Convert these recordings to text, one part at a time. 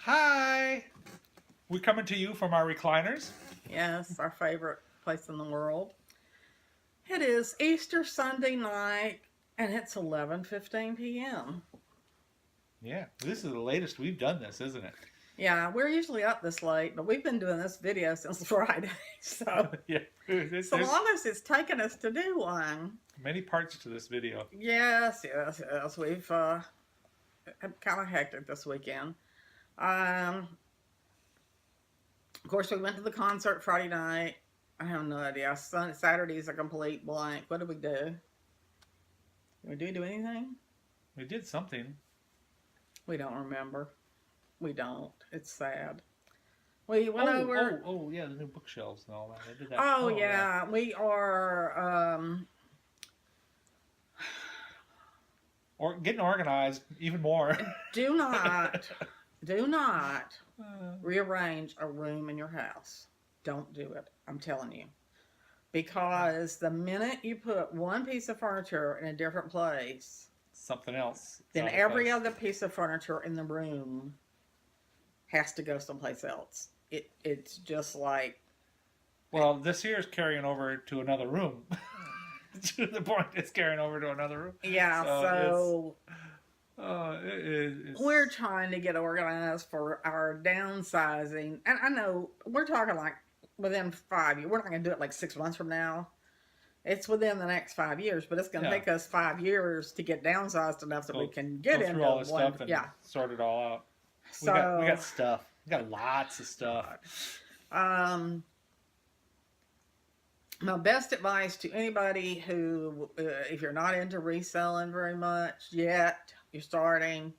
Hi! We're coming to you from our recliners. Yes, our favorite place in the world. It is Easter Sunday night, and it's 11:15 p.m. Yeah, this is the latest we've done this, isn't it? Yeah, we're usually up this late, but we've been doing this video since Friday, so Yeah, so there's long as it's taken us to do one. many parts to this video. Yes. We've kind of hectic this weekend. Um, of course, we went to the concert Friday night. I have no idea. Saturday is a complete blank. What did we do? Did we do anything? We did something. We don't remember. We don't. It's sad. We went over. Yeah, the new bookshelves and all that. I did that. Oh, yeah. We are. Or getting organized even more. Do not rearrange a room in your house. Don't do it. I'm telling you. Because the minute you put one piece of furniture in a different place, Something else. then every other piece of furniture in the room has to go someplace else. It's just like. Well, this here is carrying over to another room. To the point it's carrying over to another room. Yeah, so it's, we're trying to get organized for our downsizing. And I know we're talking like within 5 years. We're not going to do it like 6 months from now. It's within the next 5 years, but it's going to take us 5 years to get downsized enough that we can get into all this one. Stuff and sort it all out. So we got stuff. We got lots of stuff. My best advice to anybody who, if you're not into reselling very much yet, you're starting,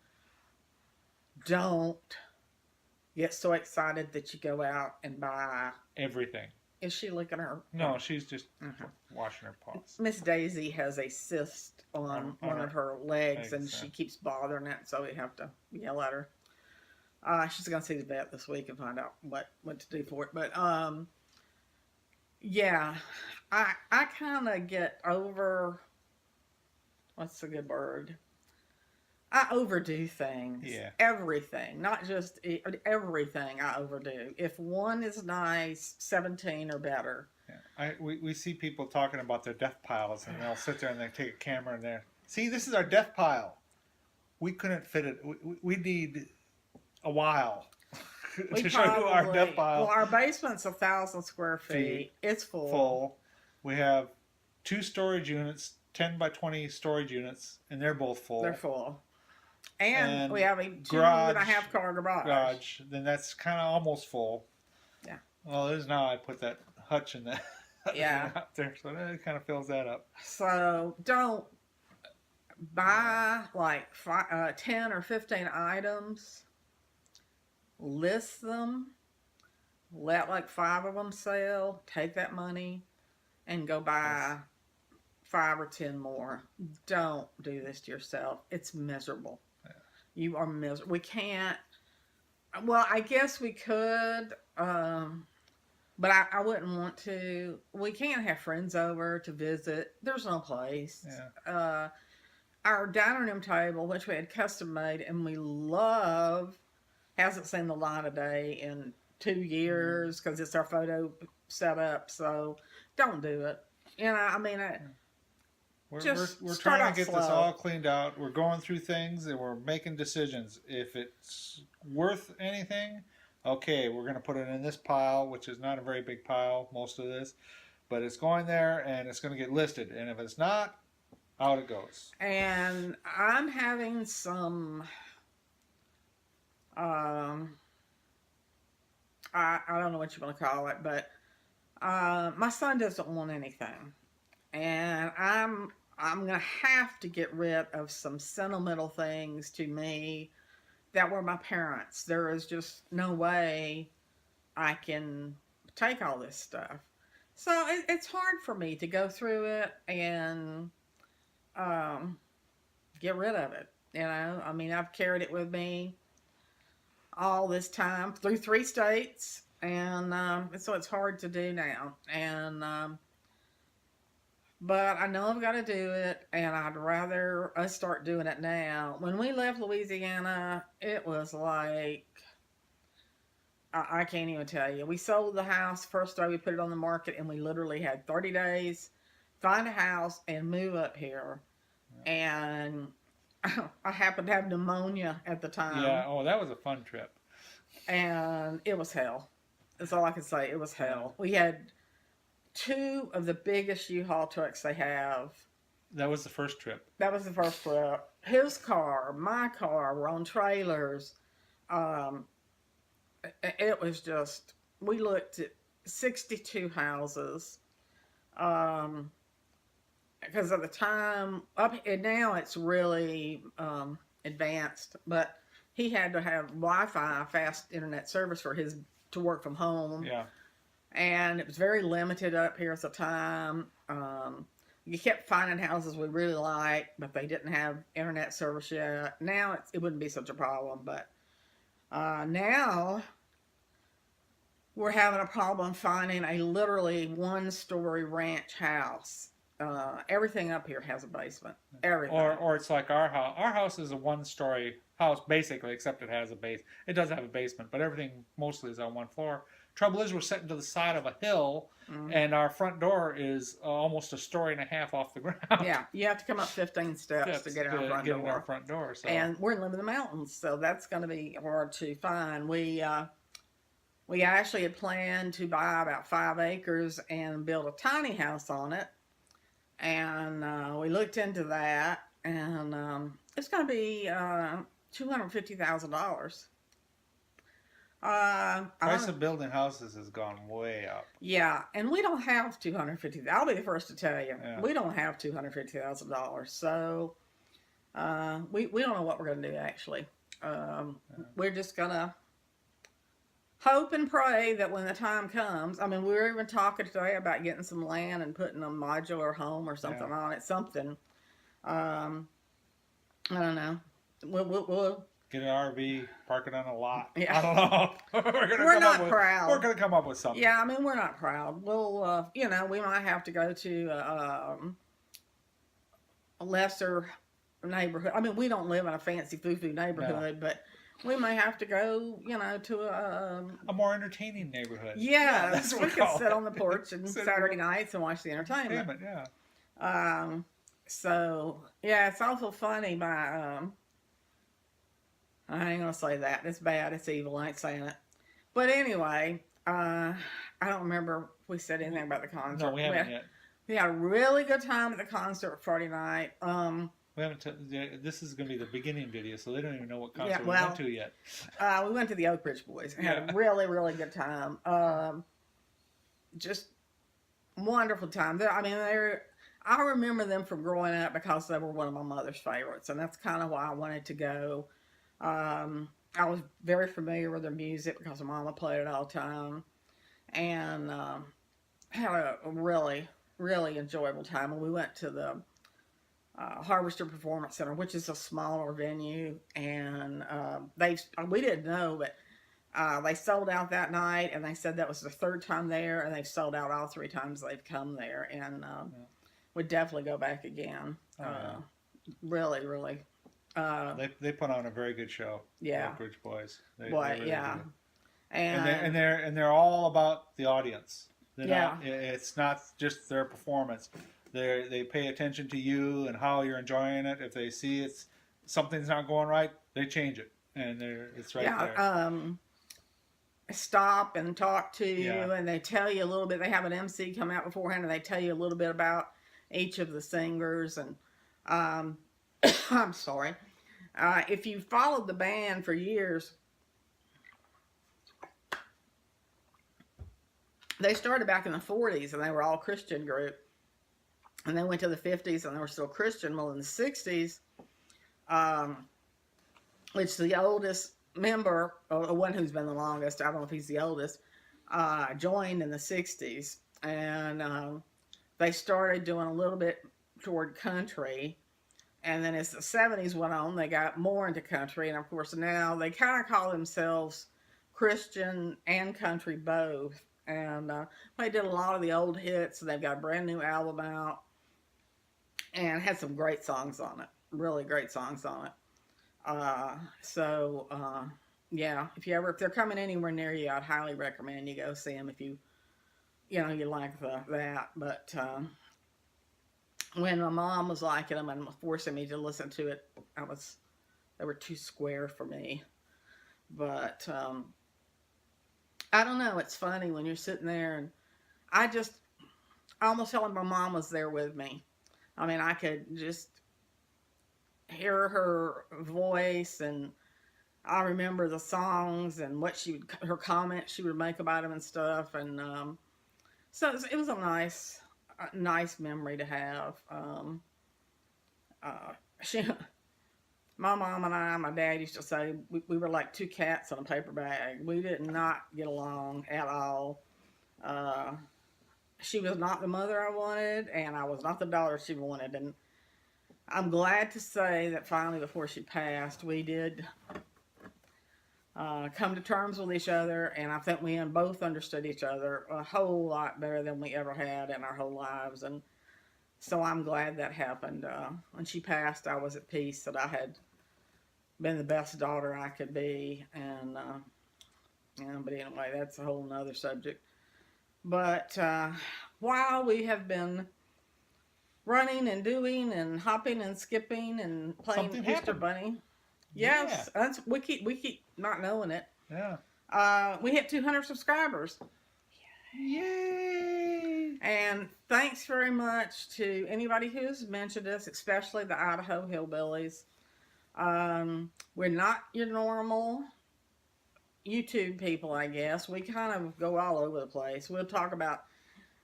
don't get so excited that you go out and buy everything. Is she licking her? No, she's just washing her paws. Miss Daisy has a cyst on one of her legs, and she keeps bothering it, so we have to yell at her. She's going to see the vet this week and find out what to do for it. But yeah, I kind of get over, what's a good word? I overdo things. Yeah. Everything. Not just everything I overdo. If one is nice, 17 or better. Yeah. We see people talking about their death piles, and they'll sit there and they take a camera and they're, see, this is our death pile. We couldn't fit it. We need a while. To show you our death pile. Well, our basement's 1,000 square feet. It's full. We have 2 storage units, 10 by 20 storage units, and they're both full. They're full. And we have a 2.5 car garage. Then that's kind of almost full. Yeah. Well, it is now. I put that hutch in there. Yeah. Out there, so it kind of fills that up. So don't buy like 10 or 15 items. List them, let like 5 of them sell, take that money, and go buy 5 or 10 more. Don't do this to yourself. It's miserable. Yeah. You are miserable. We can't, well, I guess we could, but I wouldn't want to. We can't have friends over to visit. There's no place. Yeah. Our dining room table, which we had custom made and we love, hasn't seen the light of day in 2 years because it's our photo setup. So don't do it. You know, I mean, we're trying to get this all cleaned out. We're going through things and we're making decisions. If it's worth anything, okay, we're going to put it in this pile, which is not a very big pile, most of this, but it's going there and it's going to get listed. And if it's not, out it goes. And I'm having some. I don't know what you want to call it, but my son doesn't want anything, and I'm gonna have to get rid of some sentimental things to me that were my parents. There is just no way I can take all this stuff, so it's hard for me to go through it and get rid of it. You know, I mean, I've carried it with me all this time through 3 states, and so it's hard to do now. And but I know I've got to do it, and I'd rather us start doing it now. When we left Louisiana, it was like I can't even tell you. We sold the house first day we put it on the market, and we literally had 30 days, find a house, and move up here. Yeah. And I happened to have pneumonia at the time. Yeah. Oh, that was a fun trip. And it was hell. That's all I can say. It was hell. We had 2 of the biggest U-Haul trucks they have. That was the first trip. That was the first trip. His car, my car, were on trailers. It was just, we looked at 62 houses. Because at the time, and now it's really advanced, but he had to have Wi-Fi, fast internet service for his to work from home. Yeah. And it was very limited up here at the time. You kept finding houses we really liked, but they didn't have internet service yet. Now it wouldn't be such a problem, but now we're having a problem finding a literally 1-story ranch house. Everything up here has a basement. Everything. Or it's like our house. Our house is a 1-story house basically, except it has a base. It does have a basement, but everything mostly is on 1 floor. Trouble is, we're sitting to the side of a hill, and our front door is almost 1.5 stories off the ground. Yeah, you have to come up 15 steps to get in our front door. So. And we're in the mountains, so that's going to be hard to find. We actually had planned to buy about 5 acres and build a tiny house on it, and we looked into that, and it's going to be $250,000. Price of building houses has gone way up. Yeah, and we don't have $250,000. I'll be the first to tell you, yeah. We don't have $250,000. So we don't know what we're going to do. Actually, we're just gonna hope and pray that when the time comes. I mean, we were even talking today about getting some land and putting a modular home or something on it. Something. I don't know. We'll get an RV, park it on a lot. Yeah. I don't know. We're not proud. We're going to come up with something. Yeah, I mean, we're not proud. We'll, we might have to go to a lesser neighborhood. I mean, we don't live in a fancy foo-foo neighborhood, but we may have to go, to a more entertaining neighborhood. Yeah, that's what we can sit on the porch and Saturday nights and watch the entertainment. Yeah. So, yeah, it's awful funny. I ain't gonna say that. It's bad. It's evil. I ain't saying it. But anyway, I don't remember if we said anything about the concert. No, we haven't yet. We had a really good time at the concert Friday night. We haven't. This is going to be the beginning video, so they don't even know what concert we went to yet. We went to the Oak Ridge Boys and had a really, really good time. Just wonderful time. I remember them from growing up because they were one of my mother's favorites, and that's kind of why I wanted to go. I was very familiar with their music because my mama played it all the time, and had a really, really enjoyable time. And we went to the Harvester Performance Center, which is a smaller venue, and we didn't know, but they sold out that night, and they said that was the 3rd time there, and they've sold out all 3 times they've come there, and would definitely go back again. Really, really. They put on a very good show. Yeah, Oak Ridge Boys. They really do. And they're all about the audience. It's not just their performance. They pay attention to you and how you're enjoying it. If they see something's not going right, they change it, and it's right there. Stop and talk to you, and they tell you a little bit. They have an MC come out beforehand, and they tell you a little bit about each of the singers. And I'm sorry. If you followed the band for years, they started back in the 40s, and they were all Christian group. And they went to the 50s, and they were still Christian. Well, in the 60s, which the oldest member, or the one who's been the longest, I don't know if he's the oldest, joined in the 60s. And they started doing a little bit toward country. And then as the 70s went on, they got more into country. And of course now they kind of call themselves Christian and country both. And they did a lot of the old hits. And they've got a brand new album out. And had some great songs on it. Really great songs on it. yeah, if they're coming anywhere near you, I'd highly recommend you go see them if you you like that. But when my mom was liking them and forcing me to listen to it, they were too square for me. But I don't know. It's funny when you're sitting there, and I just I almost felt like my mom was there with me. I mean, I could just hear her voice, and I remember the songs and her comments she would make about them and stuff. And so it was a nice memory to have. She, my mom and my dad used to say we were like two cats in a paper bag. We did not get along at all. She was not the mother I wanted, and I was not the daughter she wanted. And I'm glad to say that finally, before she passed, we did come to terms with each other, and I think we both understood each other a whole lot better than we ever had in our whole lives. And so I'm glad that happened. When she passed, I was at peace that I had been the best daughter I could be. And but anyway, that's a whole nother subject. But while we have been running and doing and hopping and skipping and playing Something Easter happened. Bunny, yes, we keep not knowing it. Yeah. We hit 200 subscribers. Yay! And thanks very much to anybody who's mentioned us, especially the Idaho Hillbillies. We're not your normal YouTube people, I guess. We kind of go all over the place. We'll talk about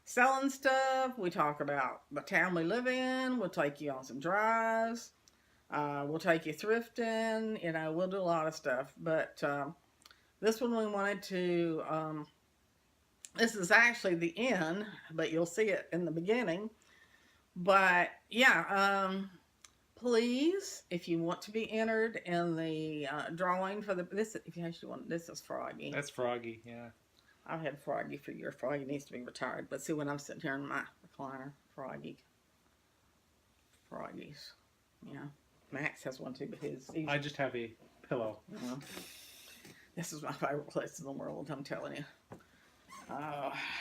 selling stuff. We talk about the town we live in. We'll take you on some drives. We'll take you thrifting. We'll do a lot of stuff. But this one we wanted to... this is actually the end, but you'll see it in the beginning. But yeah, please, if you want to be entered in the drawing for this is Froggy. That's Froggy, yeah. I've had Froggy for years. Froggy needs to be retired. But see, when I'm sitting here in my recliner, Froggies. Yeah. Max has one too, but I just have a pillow. This is my favorite place in the world, I'm telling you.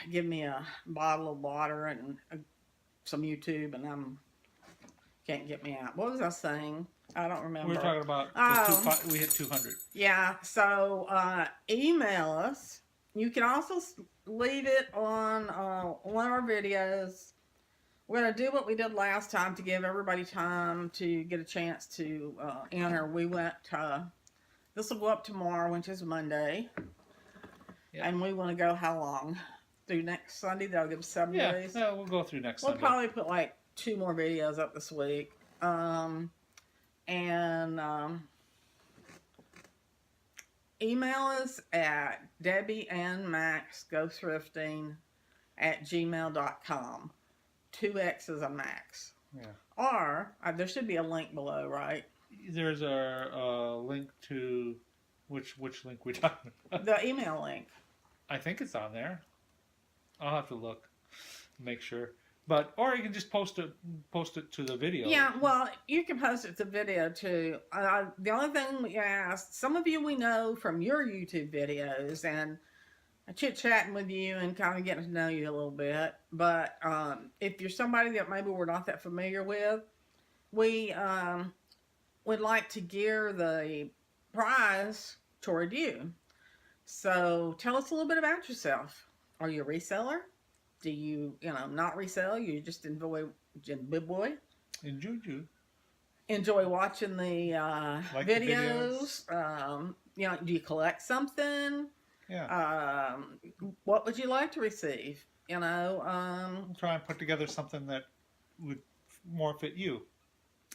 Give me a bottle of water and some YouTube, and can't get me out. What was I saying? I don't remember. We were talking about we hit 200. Yeah. So email us. You can also leave it on one of our videos. We're going to do what we did last time to give everybody time to get a chance to enter. We went, this will go up tomorrow, which is Monday. Yep. And we want to go how long? Through next Sunday? That'll give us 7 days? Yeah, we'll go through next Sunday. We'll probably put like 2 more videos up this week. Email us at debbieandmaxgothrifting@gmail.com. 2 X's a Max. Yeah. Or, there should be a link below, right? There's a link to... Which link we talking about? The email link. I think it's on there. I'll have to look, make sure. Or you can just post it to the video. Yeah, well, you can post it to video too. The only thing we ask, some of you we know from your YouTube videos and chit-chatting with you and kind of getting to know you a little bit. But if you're somebody that maybe we're not that familiar with, we would like to gear the prize toward you. So tell us a little bit about yourself. Are you a reseller? Do you not resell? You just enjoy watching the videos. Do you collect something? Yeah. What would you like to receive? We'll try and put together something that would more fit you.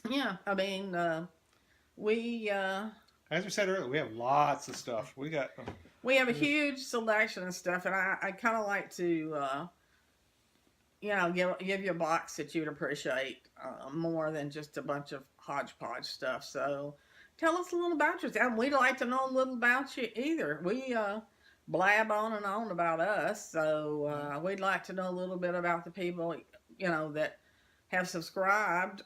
Yeah, I mean, we. As we said earlier, we have lots of stuff. We have a huge selection of stuff, and I kind of like to, give you a box that you would appreciate more than just a bunch of hodgepodge stuff. So tell us a little about yourself. And we'd like to know a little about you either. We blab on and on about us, so we'd like to know a little bit about the people, that have subscribed.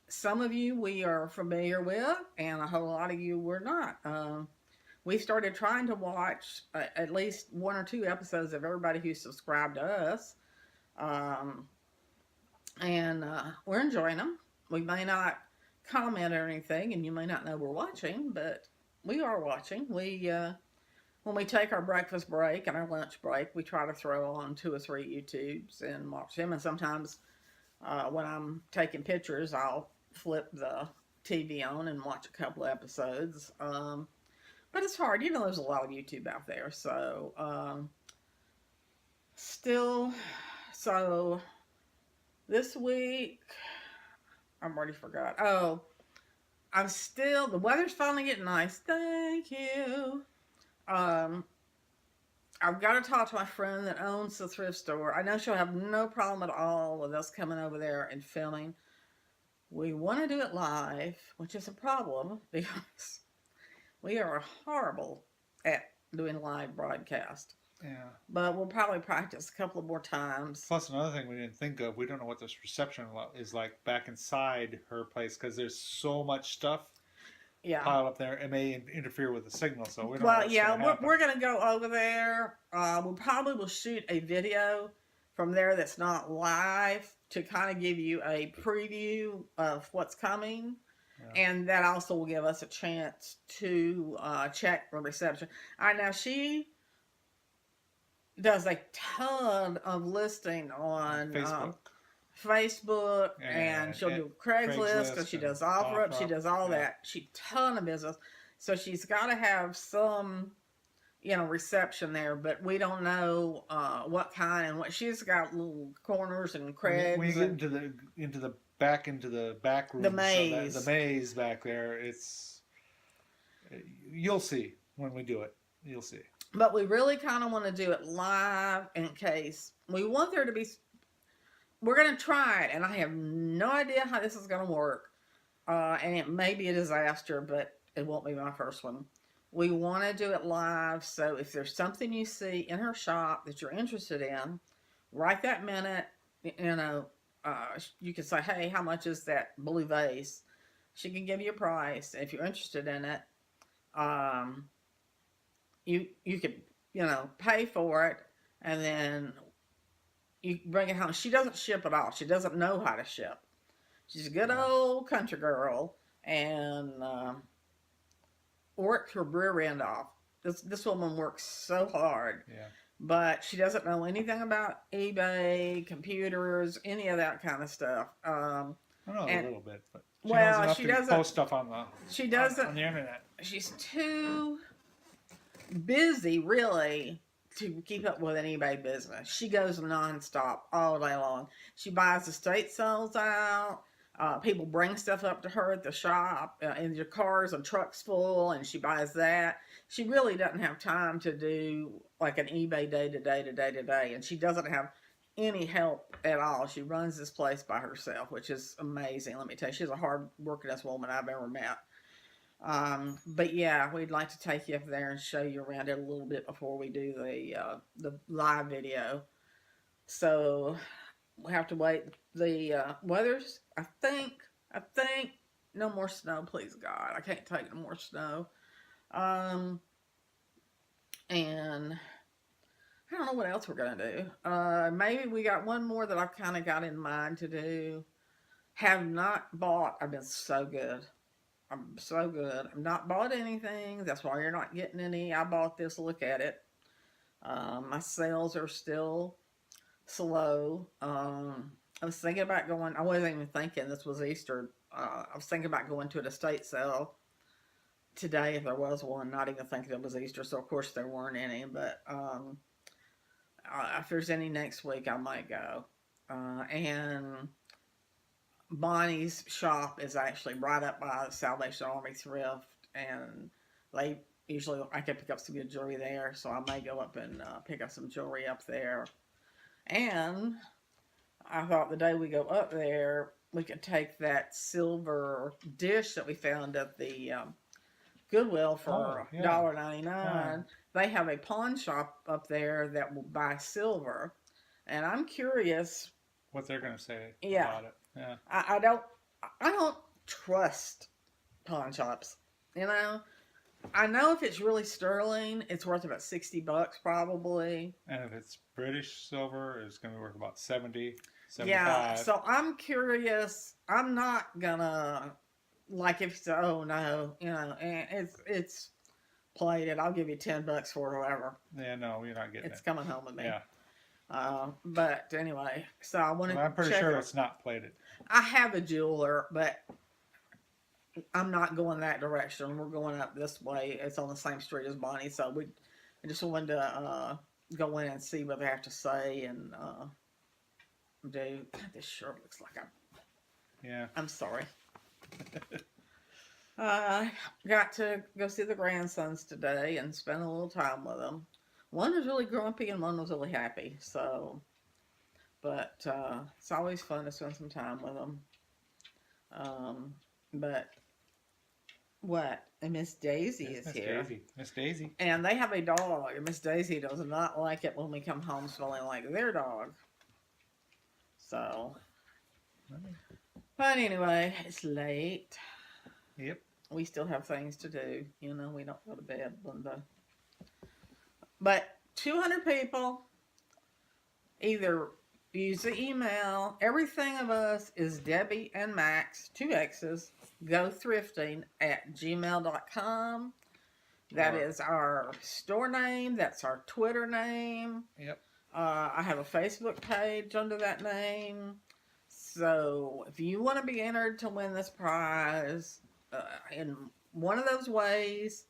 Some of you we are familiar with, and a whole lot of you we're not. we started trying to watch at least 1 or 2 episodes of everybody who subscribed to us. Um, and we're enjoying them. We may not comment or anything, and you may not know we're watching, but we are watching. When we take our breakfast break and our lunch break, we try to throw on 2 or 3 YouTubes and watch them. And sometimes when I'm taking pictures, I'll flip the TV on and watch a couple of episodes. But it's hard. There's a lot of YouTube out there. So, still, so this week, I've already forgot. Oh, the weather's finally getting nice. Thank you. I've got to talk to my friend that owns the thrift store. I know she'll have no problem at all with us coming over there and filming. We want to do it live, which is a problem because we are horrible at doing live broadcast. Yeah. But we'll probably practice a couple of more times. Plus, another thing we didn't think of, we don't know what this reception is like back inside her place because there's so much stuff piled up there. It may interfere with the signal, so we don't know what's gonna happen. We're going to go over there. We probably will shoot a video from there that's not live to kind of give you a preview of what's coming. Yeah. And that also will give us a chance to check the reception. I know she does a ton of listing on Facebook and she'll do Craigslist because she does OfferUp. She does all that. She ton of business. So she's got to have some, reception there, but we don't know what kind and what. She's got little corners and crags. When you get into the back room, the maze, the maze back there, you'll see when we do it. You'll see. But we really kind of want to do it live in case we want there to be. We're going to try it, and I have no idea how this is going to work. And it may be a disaster, but it won't be my first one. We want to do it live, so if there's something you see in her shop that you're interested in, right that minute, you can say, hey, how much is that blue vase? She can give you a price. If you're interested in it, you could, pay for it, and then you bring it home. She doesn't ship at all. She doesn't know how to ship. She's a good old country girl, and worked her rear end off. This woman works so hard. Yeah. But she doesn't know anything about eBay, computers, any of that kind of stuff. I know a little bit, but she doesn't post stuff on the internet. She's too busy, really, to keep up with an eBay business. She goes nonstop all day long. She buys estate sales out. People bring stuff up to her at the shop, and your cars and trucks full, and she buys that. She really doesn't have time to do like an eBay day to day, and she doesn't have any help at all. She runs this place by herself, which is amazing. Let me tell you, she's a hard workingest woman I've ever met. But yeah, we'd like to take you up there and show you around it a little bit before we do the live video. So we have to wait. The weather's, I think no more snow, please God. I can't take no more snow. And I don't know what else we're going to do. Maybe we got one more that I've kind of got in mind to do. Have not bought. I've been so good. I'm so good. I've not bought anything. That's why you're not getting any. I bought this. Look at it. My sales are still slow. I was thinking about going. I wasn't even thinking this was Easter. I was thinking about going to an estate sale today if there was one. Not even thinking it was Easter. So of course there weren't any. But if there's any next week, I might go. And Bonnie's shop is actually right up by the Salvation Army Thrift, and I can pick up some good jewelry there, so I may go up and pick up some jewelry up there. And I thought the day we go up there, we could take that silver dish that we found at the Goodwill for $1.99. Yeah. They have a pawn shop up there that will buy silver, and I'm curious what they're going to say about it. Yeah. I don't trust pawn shops. I know if it's really sterling, it's worth about $60 probably. And if it's British silver, it's going to be worth about 70, Yeah, 75. so I'm curious. I'm not gonna like if it's oh no, and it's plated. I'll give you $10 for it or whatever. Yeah, no, you're not getting It's it. coming home with me. Yeah. But anyway, so I want to. Well, I'm pretty sure it's not plated. I have a jeweler, but I'm not going that direction. We're going up this way. It's on the same street as Bonnie, so I just wanted to go in and see what they have to say and do. God, this shirt looks like Yeah. I'm sorry. Got to go see the grandsons today and spend a little time with them. One was really grumpy and one was really happy. So, but it's always fun to spend some time with them. But what? And Miss Daisy is here. Miss Daisy. And they have a dog. And Miss Daisy does not like it when we come home smelling like their dog. So, but anyway, it's late. Yep. We still have things to do. We don't go to bed. But 200 people either use the email. Everything of us is Debbie and Max, 2 X's, go thrifting at gmail.com. That is our store name. That's our Twitter name. Yep. I have a Facebook page under that name. So if you want to be entered to win this prize in one of those ways,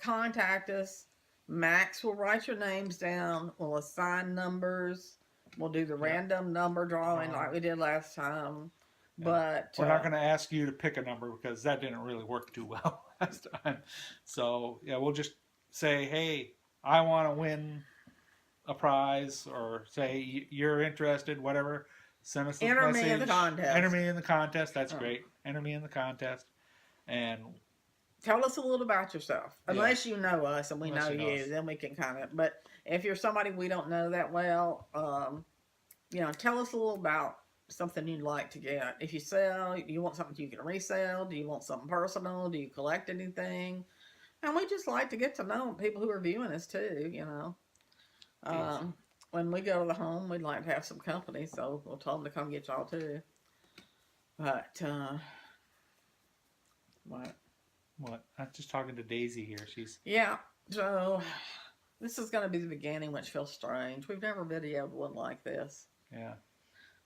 contact us. Max will write your names down. We'll assign numbers. We'll do the random number drawing like we did last time. Yeah. But we're not going to ask you to pick a number because that didn't really work too well last time. So yeah, we'll just say, hey, I want to win a prize, or say you're interested, whatever. Send us a message. Enter me in the contest. Enter me in the contest. That's great. Enter me in the contest. And tell us a little about yourself. Unless you know us and we know you, then we can kind of. But if you're somebody we don't know that well, tell us a little about something you'd like to get. If you sell, you want something you can resell. Do you want something personal? Do you collect anything? And we just like to get to know people who are viewing us too. When we go to the home, we'd like to have some company, so we'll tell them to come get y'all too. But what? What? I'm just talking to Daisy here. Yeah. So this is going to be the beginning, which feels strange. We've never videoed one like this. Yeah.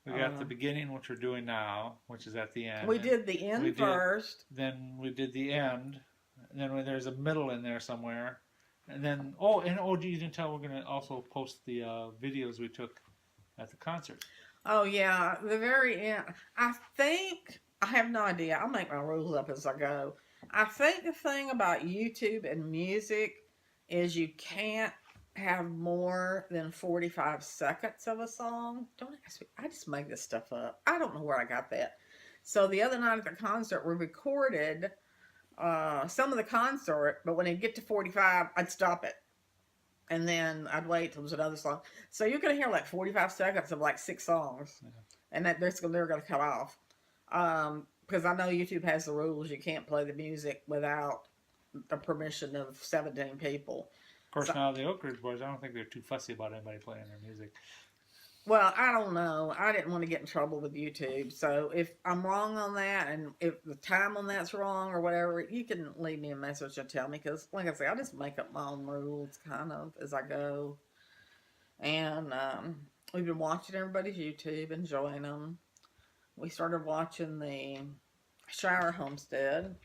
We got the beginning, which we're doing now, which is at the end. We did the end first. Then we did the end. And then there's a middle in there somewhere. And then, you can tell we're going to also post the videos we took at the concert. Oh, yeah. The very end. I have no idea. I'll make my rules up as I go. I think the thing about YouTube and music is you can't have more than 45 seconds of a song. Don't ask me. I just make this stuff up. I don't know where I got that. So the other night at the concert, we recorded some of the concert, but when it get to 45, I'd stop it. And then I'd wait till there's another song. So you're going to hear like 45 seconds of like 6 songs. Yeah. And they're going to cut off. Because I know YouTube has the rules. You can't play the music without the permission of 17 people. Of course, now the Oak Ridge Boys, I don't think they're too fussy about anybody playing their music. Well, I don't know. I didn't want to get in trouble with YouTube. So if I'm wrong on that, and if the time on that's wrong or whatever, you can leave me a message and tell me. Because, like I say, I just make up my own rules kind of as I go. And we've been watching everybody's YouTube, enjoying them. We started watching the Shire Homestead.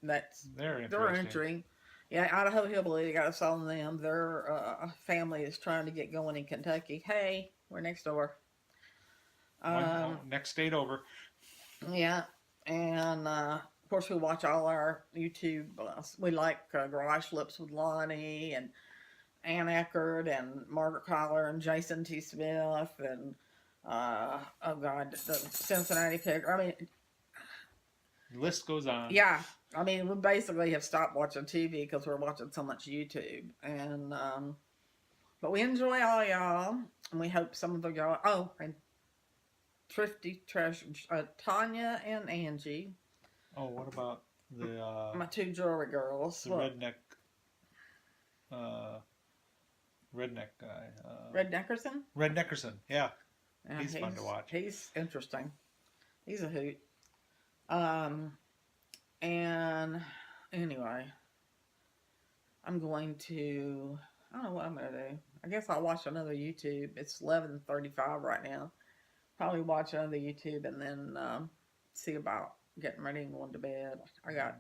They're entering. Yeah, Idaho Hillbilly, got us on them. Their family is trying to get going in Kentucky. Hey, we're next door. Next state over. Yeah, and of course we watch all our YouTube. We like Garage Flips with Lonnie and Ann Eckert and Margaret Collar and Jason T. Smith and the Cincinnati Pig. I mean, the list goes on. Yeah. I mean, we basically have stopped watching TV because we're watching so much YouTube. And, but we enjoy all y'all. And we hope some of y'all, and Thrifty Treasure, Tanya and Angie. Oh, what about The My two jewelry girls. the uh, redneck guy. Red Neckerson? Red Neckerson. Yeah, Yeah, he's fun to watch. He's interesting. He's a hoot. And anyway, I'm going to, I don't know what I'm going to do. I guess I'll watch another YouTube. It's 11:35 right now. Probably watch another YouTube and then see about getting ready and going to bed. I got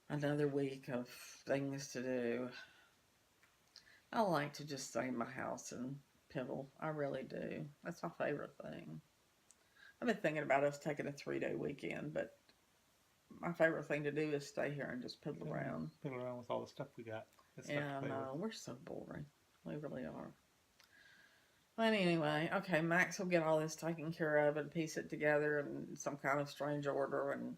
another week of things to do. I like to just stay in my house and piddle. I really do. That's my favorite thing. I've been thinking about us taking a 3-day weekend, but my favorite thing to do is stay here and just piddle around. Piddle around with all the stuff we got. Yeah, no, we're so boring. We really are. But anyway, okay, Max will get all this taken care of and piece it together in some kind of strange order, and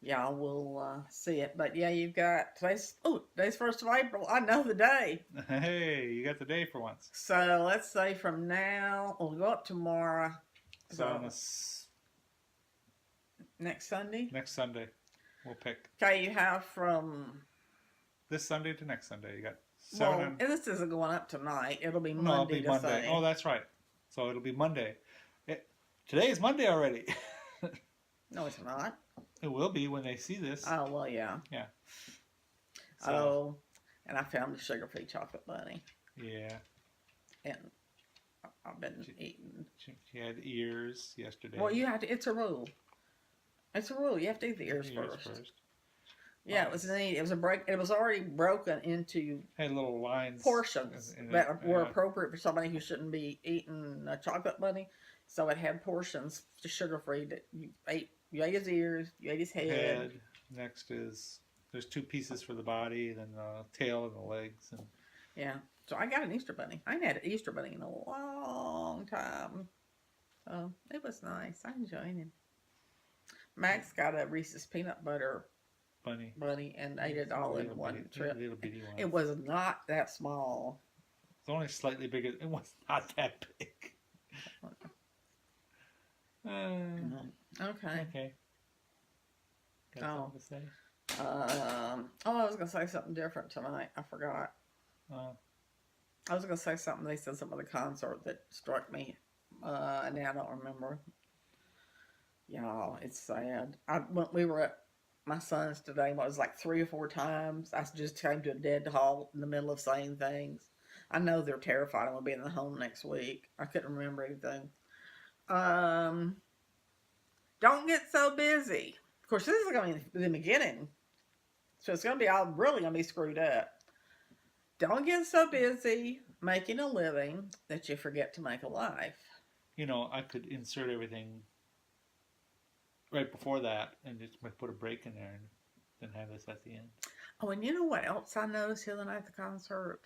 y'all will see it. But yeah, you've got today's 1st of April. I know the day. Hey, you got the day for once. So let's say from now, we'll go up tomorrow. So next Sunday? Next Sunday, we'll pick. Okay, you have from this Sunday to next Sunday. You got 7. Well, this isn't going up tonight. It'll be Monday. No, it'll be Monday. Sunday. Oh, that's right. So it'll be Monday. Today is Monday already. No, it's not. It will be when they see this. Oh, well, yeah. Yeah. So, and I found the sugar-free chocolate bunny. Yeah. And I've been eating. She had ears yesterday. Well, you have to. It's a rule. It's a rule. You have to eat the ears first. Yeah, it was neat. It was It was already broken into had little lines portions that were appropriate for somebody who shouldn't be eating a chocolate bunny. So it had portions, sugar-free, that you ate. You ate his ears. You ate his head. Next is there's 2 pieces for the body, then the tail and the legs, and yeah. So I got an Easter bunny. I ain't had an Easter bunny in a long time. So it was nice. I enjoyed it. Max got a Reese's peanut butter bunny and ate it all in one trip. Little bitty one. It was not that small. It's only slightly bigger. It was not that big. Okay. Got something to say? I was gonna say something different tonight. I forgot. I was gonna say something. They said something at the concert that struck me, and now I don't remember. Y'all, it's sad. We were at my son's today. It was like 3 or 4 times. I just came to a dead halt in the middle of saying things. I know they're terrified I'm gonna be in the home next week. I couldn't remember anything. Don't get so busy. Of course, this is going to be the beginning, so it's going to be all really going to be screwed up. Don't get so busy making a living that you forget to make a life. You know, I could insert everything right before that and just put a break in there and then have this at the end. Oh, and you know what else I noticed the other night at the concert?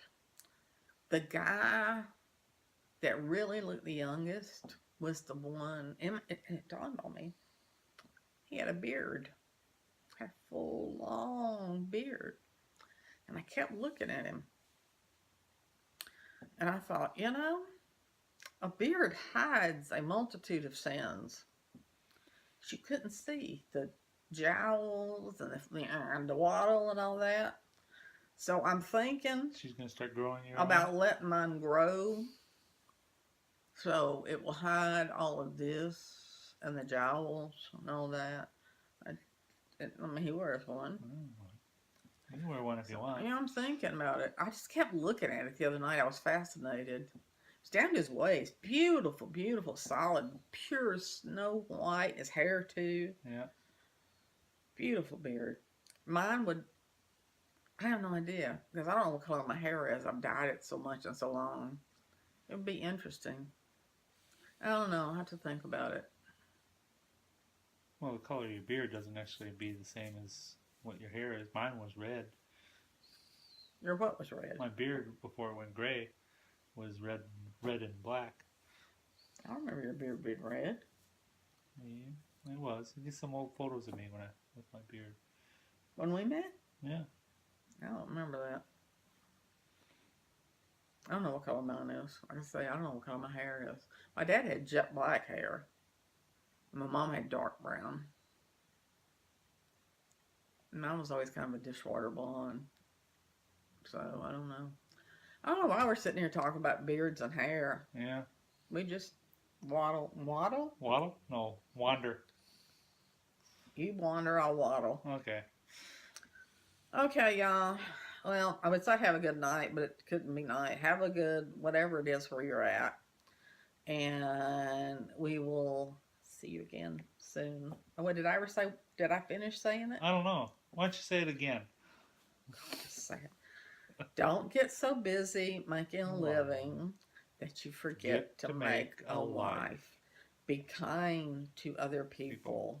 The guy that really looked the youngest was the one, and it dawned on me. He had a beard. Had a full, long beard. And I kept looking at him. And I thought, you know, a beard hides a multitude of sins. She couldn't see the jowls and the waddle and all that. So I'm thinking she's going to start growing your about letting mine grow. So it will hide all of this and the jowls and all that. I mean, he wears one. You can wear one if you want. Yeah, I'm thinking about it. I just kept looking at it the other night. I was fascinated. It's down to his waist. Beautiful, beautiful, solid, pure snow white. His hair, too. Yeah. Beautiful beard. Mine would... I have no idea. Because I don't know what color my hair is. I've dyed it so much and so long. It would be interesting. I don't know. I have to think about it. Well, the color of your beard doesn't actually be the same as what your hair is. Mine was red. Your what was red? My beard, before it went gray, was red and black. I remember your beard being red. Yeah, it was. There's some old photos of me with my beard. When we met? Yeah. I don't remember that. I don't know what color mine is. Like I say, I don't know what color my hair is. My dad had jet black hair. My mom had dark brown. Mine was always kind of a dishwater blonde. So, I don't know. I don't know why we're sitting here talking about beards and hair. Yeah. We just waddle. Waddle? Waddle? No, wander. You wander, I'll waddle. Okay. Okay, y'all. Well, I would say have a good night, but it couldn't be night. Have a good whatever it is where you're at. And we will see you again soon. Oh, what did I ever say? Did I finish saying it? I don't know. Why don't you say it again? Just say it. Don't get so busy making a living that you forget to make a life. Be kind to other people,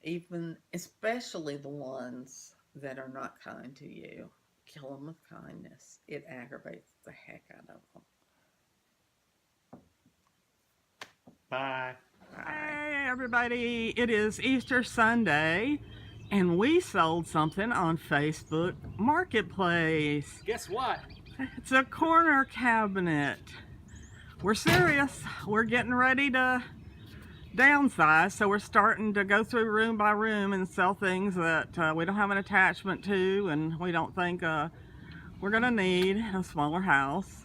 even especially the ones that are not kind to you. Kill them with kindness. It aggravates the heck out of them. Bye. Hey everybody, it is Easter Sunday and we sold something on Facebook Marketplace. Guess what? It's a corner cabinet. We're serious. We're getting ready to downsize, so we're starting to go through room by room and sell things that we don't have an attachment to and we don't think we're gonna need in a smaller house.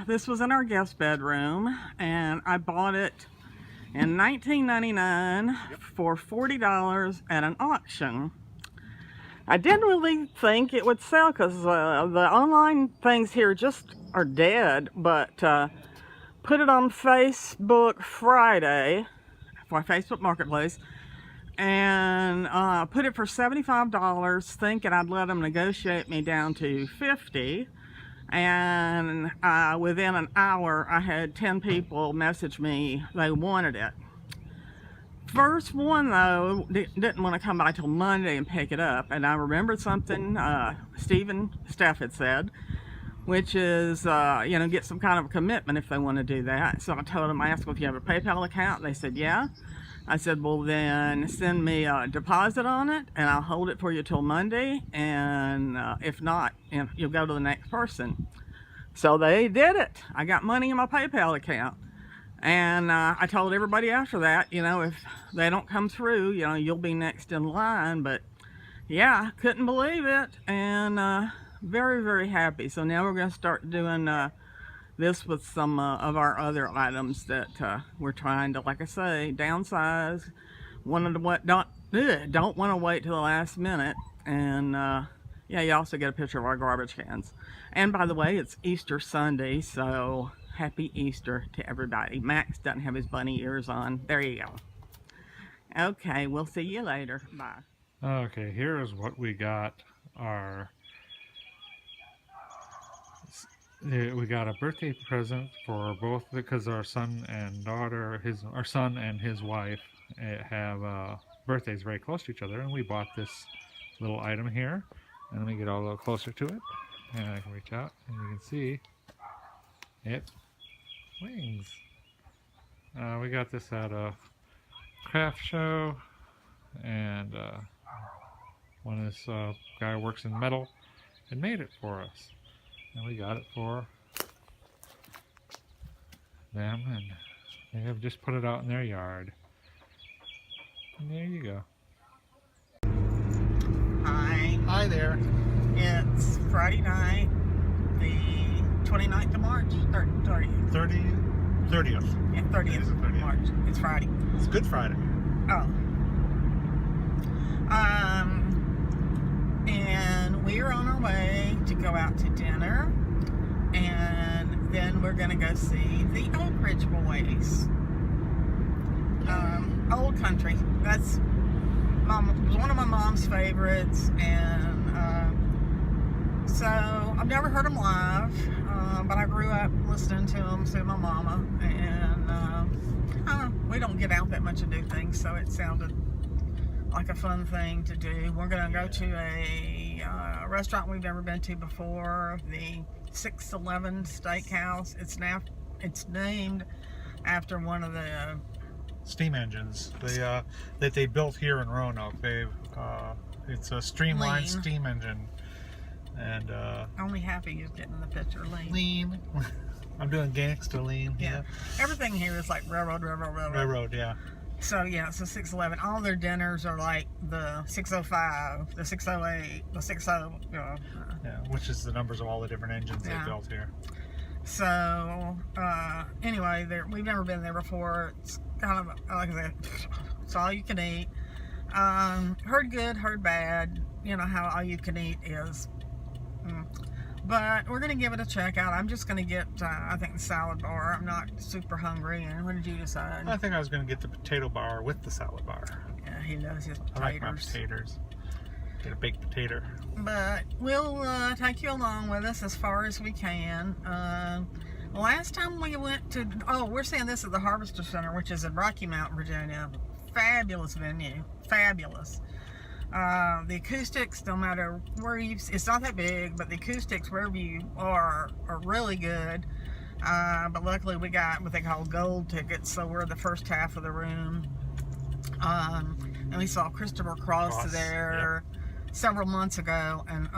This was in our guest bedroom and I bought it in 1999 for $40 at an auction. I didn't really think it would sell because the online things here just are dead, but put it on Facebook Friday for Facebook Marketplace and put it for $75 thinking I'd let them negotiate me down to $50. And within an hour I had 10 people message me they wanted it. First one though didn't want to come by till Monday and pick it up, and I remembered something Steph had said, which is you know, get some kind of a commitment if they want to do that. So I told them, I asked them if you have a PayPal account. They said yeah. I said, well then send me a deposit on it and I'll hold it for you till Monday, and if not, you'll go to the next person. So they did it. I got money in my PayPal account, and I told everybody after that, you know, if they don't come through, you know, you'll be next in line. But yeah, couldn't believe it, and very, very happy. So now we're going to start doing this with some of our other items that we're trying to, like I say, downsize. Don't want to wait till the last minute. And yeah, you also get a picture of our garbage cans. And by the way, it's Easter Sunday, so happy Easter to everybody. Max doesn't have his bunny ears on. There you go. Okay, we'll see you later. Bye. Okay, here is what we got. We got a birthday present for both, because our son and daughter, our son and his wife have birthdays very close to each other, and we bought this little item here. And let me get a little closer to it, and I can reach out, and you can see it. Wings. We got this at a craft show, and one of this guy who works in metal had made it for us. And we got it for them, and they have just put it out in their yard. And there you go. Hi. Hi there. It's Friday night, the 29th of March, 30th. 30th. Yeah, 30th of March. It's Friday. It's Good Friday. Oh. And we're on our way to go out to dinner, and then we're going to go see the Oak Ridge Boys. Old Country. That's one of my mom's favorites, and so I've never heard them live, but I grew up listening to them through my mama, and we don't get out that much to do things, so it sounded like a fun thing to do. We're going to go to a restaurant we've never been to before, the 611 Steakhouse. It's named after one of the steam engines that they built here in Roanoke. It's a streamlined Lean. steam engine, and only half of you's getting the picture. Lean. I'm doing gangsta lean. Yeah. Everything here is like railroad. Railroad, yeah. So yeah, so 611. All their dinners are like the 605, the 608, the 60. Yeah, which is the numbers of all the different engines they built here. So anyway, we've never been there before. It's kind of like I said, it's all you can eat. Heard good, heard bad. You know how all you can eat is. But we're going to give it a check out. I'm just going to get, I think, the salad bar. I'm not super hungry. And what did you decide? I think I was going to get the potato bar with the salad bar. Yeah, he loves his potatoes. I like my potatoes. Get a baked potato. But we'll take you along with us as far as we can. Last time we went to, we're saying this at the Harvester Center, which is in Rocky Mount, Virginia. Fabulous venue. Fabulous. The acoustics, no matter where it's not that big, but the acoustics wherever you are really good. But luckily we got what they call gold tickets, so we're the first half of the room. And we saw Christopher Cross there several months ago, and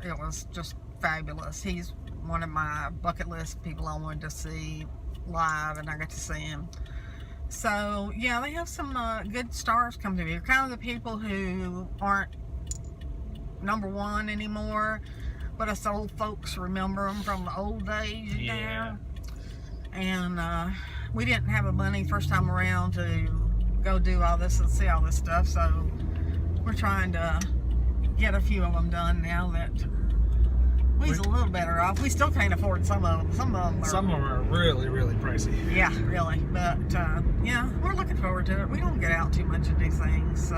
it was just fabulous. He's one of my bucket list people I wanted to see live, and I got to see him. So yeah, they have some good stars come through here. Kind of the people who aren't number one anymore, but us old folks remember them from the old days. Yeah. And we didn't have the money first time around to go do all this and see all this stuff, so we're trying to get a few of them done now that we're a little better off. We still can't afford some of them. Some of them are really, really pricey. Yeah, really. But yeah, we're looking forward to it. We don't get out too much and do things, so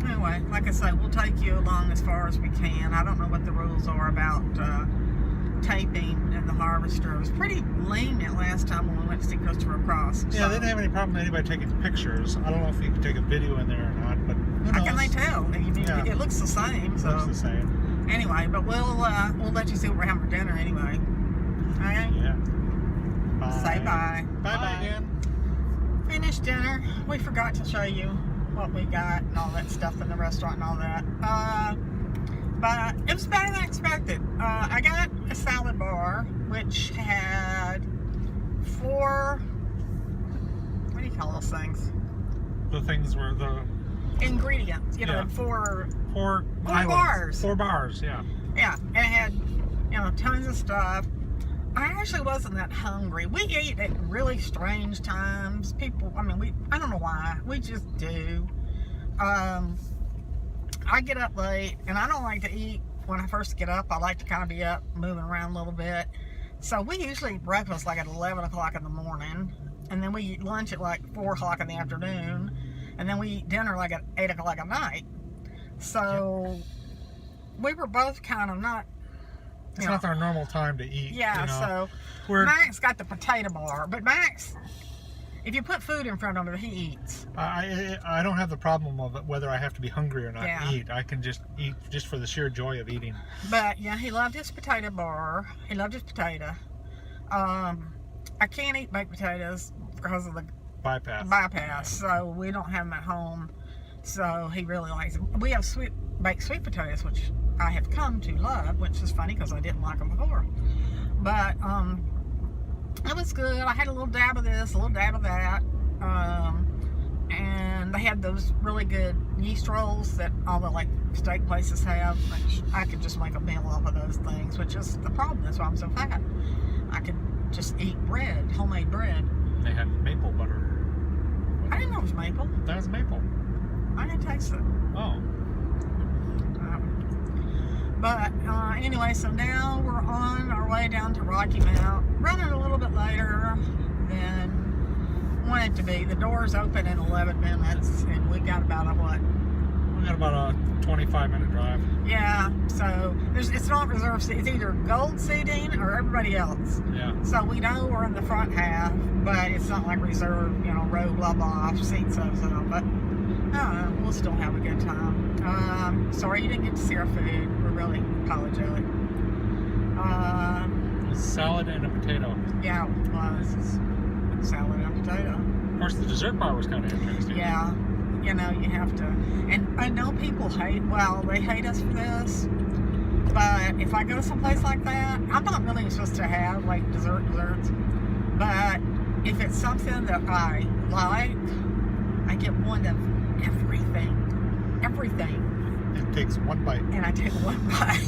anyway, like I say, we'll take you along as far as we can. I don't know what the rules are about taping in the Harvester. It was pretty lenient last time when we went to see Christopher Cross. Yeah, they didn't have any problem with anybody taking pictures. I don't know if you can take a video in there or not, but how can they tell? It looks the same. So. It looks the same. Anyway, but we'll let you see what we're having for dinner anyway. Okay? Yeah. Bye. Say bye. Bye again. Finished dinner. We forgot to show you what we got and all that stuff in the restaurant and all that. But it was better than expected. I got a salad bar, which had 4, what do you call those things? The things were the ingredients, four bars. 4 bars, yeah. Yeah, and it had, tons of stuff. I actually wasn't that hungry. We eat at really strange times. I don't know why. We just do. I get up late, and I don't like to eat when I first get up. I like to kind of be up, moving around a little bit. So we usually eat breakfast like at 11 o'clock in the morning, and then we eat lunch at like 4 o'clock in the afternoon, and then we eat dinner like at 8 o'clock at night. So we were both kind of not... It's not our normal time to eat. Yeah, so Max got the potato bar, but Max, if you put food in front of him, he eats. I don't have the problem of whether I have to be hungry or not to eat. I can just eat just for the sheer joy of eating. But yeah, he loved his potato bar. He loved his potato. I can't eat baked potatoes because of the bypass, so we don't have them at home. So he really likes them. We have baked sweet potatoes, which I have come to love, which is funny because I didn't like them before. But it was good. I had a little dab of this, a little dab of that. And they had those really good yeast rolls that all the steak places have. I could just make a meal off of those things, which is the problem. That's why I'm so fat. I could just eat bread, homemade bread. They had maple butter. I didn't know it was maple. That was maple. I didn't taste it. Oh. But anyway, so now we're on our way down to Rocky Mount. Running a little bit later than wanted to be. The doors open in 11 minutes, and we got about a what? We got about a 25-minute drive. Yeah, so it's not reserved seat. It's either gold seating or everybody else. Yeah. So we know we're in the front half, but it's not like reserved, row blah blah seats so. But I don't know, we'll still have a good time. Sorry you didn't get to see our food. We're really apologetic. Salad and a potato. Yeah, it was salad and potato. Of course, the dessert bar was kind of interesting. Yeah, you have to. And I know people they hate us for this. But if I go someplace like that, I'm not really supposed to have desserts. But if it's something that I like, I get one of everything. It takes one bite. And I take one bite.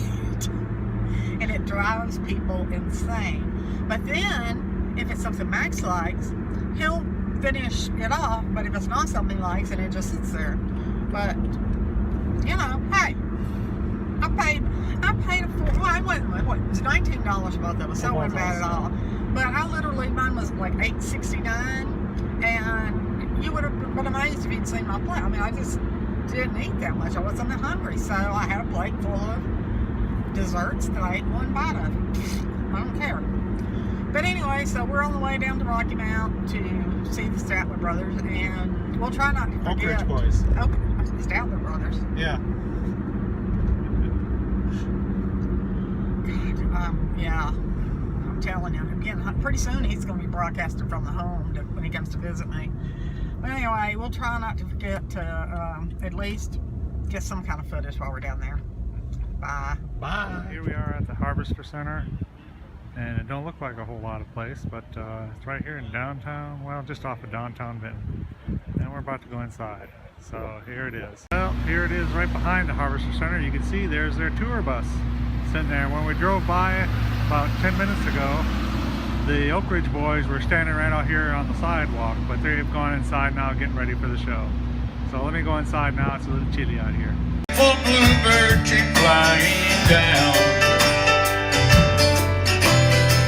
And it drives people insane. But then, if it's something Max likes, he'll finish it off. But if it's not something he likes, and it just sits there. But, you know, hey, I paid it was $19 both of us, so it wasn't bad at all. But I literally, mine was like $8.69, and you would have been amazed if you'd seen my plate. I mean, I just didn't eat that much. I wasn't that hungry, so I had a plate full of desserts that I ate one bite of. I don't care. But anyway, so we're on the way down to Rocky Mount to see the Statler brothers, and we'll try not to forget. Oak Ridge Boys. Statler brothers. Yeah. God, yeah. I'm telling you, again, pretty soon he's going to be broadcasting from the home when he comes to visit me. But anyway, we'll try not to forget to at least get some kind of footage while we're down there. Bye. Bye. Here we are at the Harvester Center, and it don't look like a whole lot of place, but it's right here in downtown, well, just off of downtown Benton. And we're about to go inside. So here it is. Well, here it is right behind the Harvester Center. You can see there's their tour bus sitting there. When we drove by about 10 minutes ago, the Oak Ridge Boys were standing right out here on the sidewalk, but they've gone inside now getting ready for the show. So let me go inside now. It's a little chilly out here. Full bluebird keep flying down.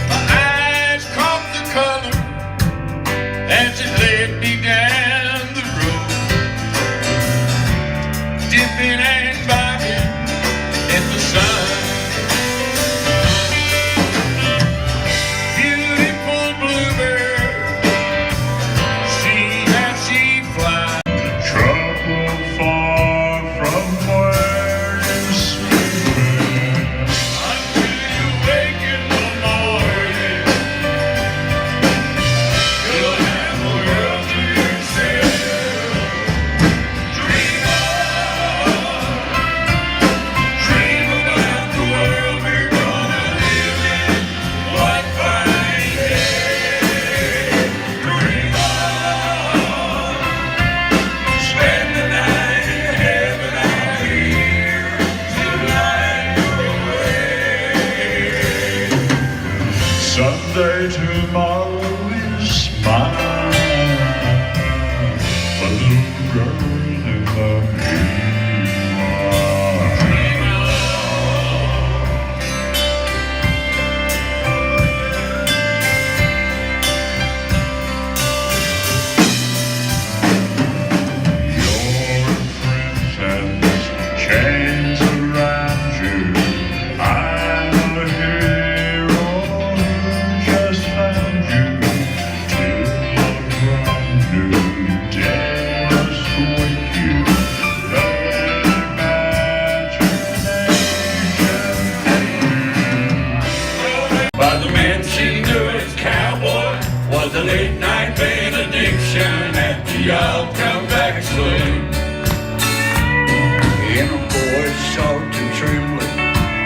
My eyes caught the color as it led me down the road, dipping and bobbing in the sun. Beautiful bluebird, see how she flies. Trouble far from where you sleep until you wake in the morning. You'll have the world to yourself. Dream about the world we're gonna live in one fine day. Dream on, spend the night in heaven out here till light away. Someday tomorrow is mine, a little girl in the Your friends and chains around you. I'm a hero who just found you. Till a brand new day must wake you. Let imagination by the man she knew as cowboy was a late night benediction at the I'll come back saloon. In a voice soft and trembling,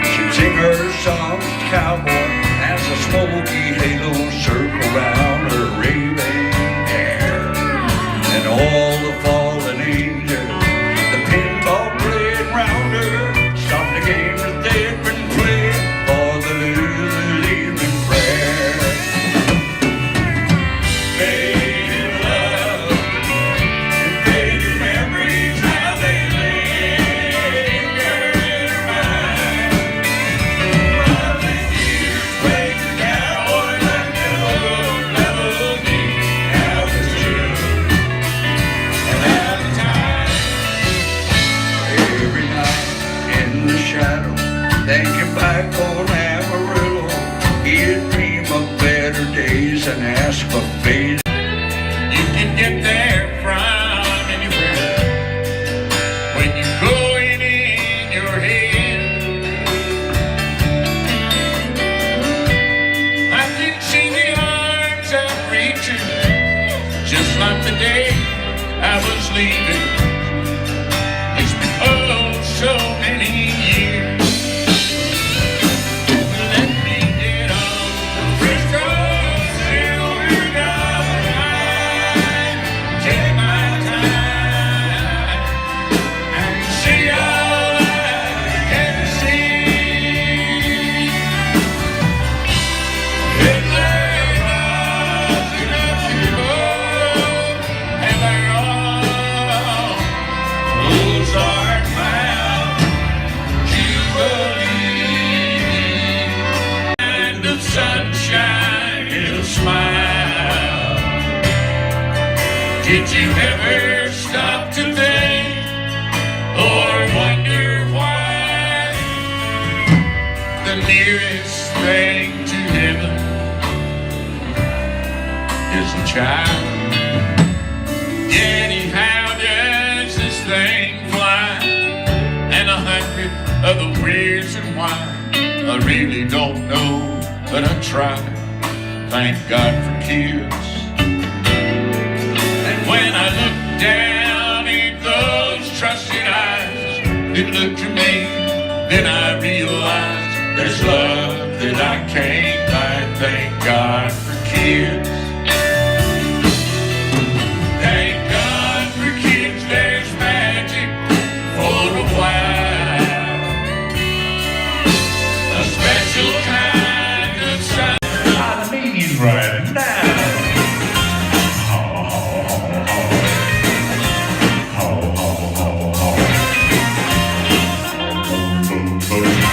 she'd sing her songs to cowboy as a smoky halo circled round her raving hair. And all the fallen angels, the pinball playing round her, stopped the game that they'd been playing for the little evening prayer. Faded love and faded memories, how they linger in her mind. Running years played the cowboy like an old melody out of tune and out of time. Every night in the shadow, thinking back on Amarillo, he'd dream of better days and ask for fate. You can get there from anywhere when you go it in your head. I can see the arms outreaching, just like the day I was leaving. It's been oh so many years. Let me get on the Frisco Silver Dollar Did you ever stop to think or wonder why the nearest thing to heaven is a child? Anyhow does this thing fly, and 100 other reasons why I really don't know, but I try. Thank God for kids. And when I look down in those trusting eyes that look to me, then I realize there's love that I can't buy. Thank God for kids. Thank God for kids, there's magic for a while. A special kind of sun. I need you right now. Ho, ho, ho, ho. Ho, ho, ho, ho. Boom, boom, boom.